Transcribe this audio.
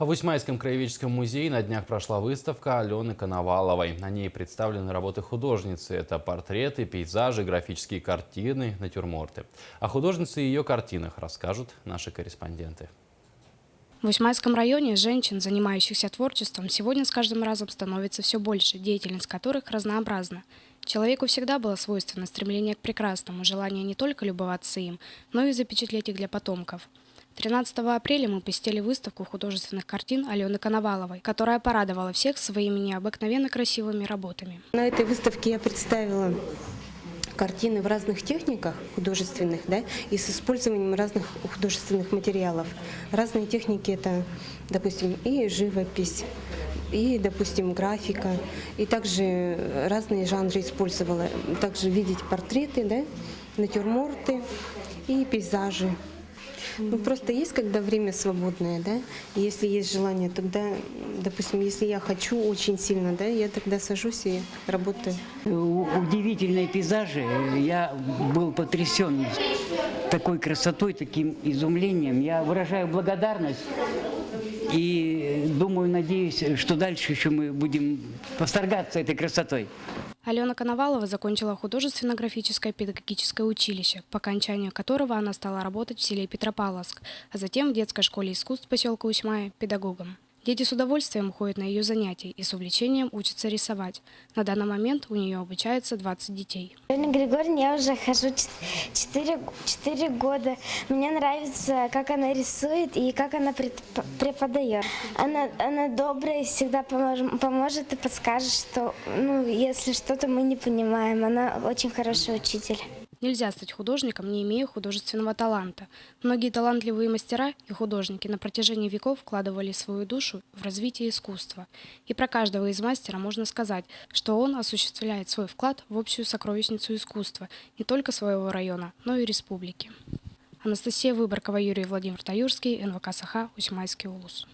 В Усьмайском краеведческом музее на днях прошла выставка Алены Коноваловой. На ней представлены работы художницы. Это портреты, пейзажи, графические картины, натюрморты. О художнице и ее картинах расскажут наши корреспонденты. В Усьмайском районе женщин, занимающихся творчеством, сегодня с каждым разом становится все больше, деятельность которых разнообразна. Человеку всегда было свойственно стремление к прекрасному, желание не только любоваться им, но и запечатлеть их для потомков. 13 апреля мы посетили выставку художественных картин Алены Коноваловой, которая порадовала всех своими необыкновенно красивыми работами. На этой выставке я представила картины в разных техниках художественных, да, и с использованием разных художественных материалов. Разные техники — это, допустим, и живопись, и, допустим, графика, и также разные жанры использовала. Также видеть портреты, да, натюрморты и пейзажи. Ну, просто есть, когда время свободное, да, и если есть желание, тогда, допустим, если я хочу очень сильно, да, я тогда сажусь и работаю. Удивительные пейзажи. Я был потрясен такой красотой, таким изумлением. Я выражаю благодарность и думаю, надеюсь, что дальше еще мы будем восторгаться этой красотой. Алена Коновалова закончила художественно-графическое педагогическое училище, по окончанию которого она стала работать в селе Петропавловск, а затем в детской школе искусств поселка Усьмая педагогом. Дети с удовольствием ходят на ее занятия и с увлечением учатся рисовать. На данный момент у нее обучается 20 детей. Алена Григорьевна, я уже хожу 4 года. Мне нравится, как она рисует и как она преподает. Она добрая, всегда поможет и подскажет, что, если что-то мы не понимаем. Она очень хороший учитель. Нельзя стать художником, не имея художественного таланта. Многие талантливые мастера и художники на протяжении веков вкладывали свою душу в развитие искусства. И про каждого из мастера можно сказать, что он осуществляет свой вклад в общую сокровищницу искусства не только своего района, но и республики. Анастасия Выборкова, Юрий Владимир Таюрский, НВК Саха, Усьмайский улус.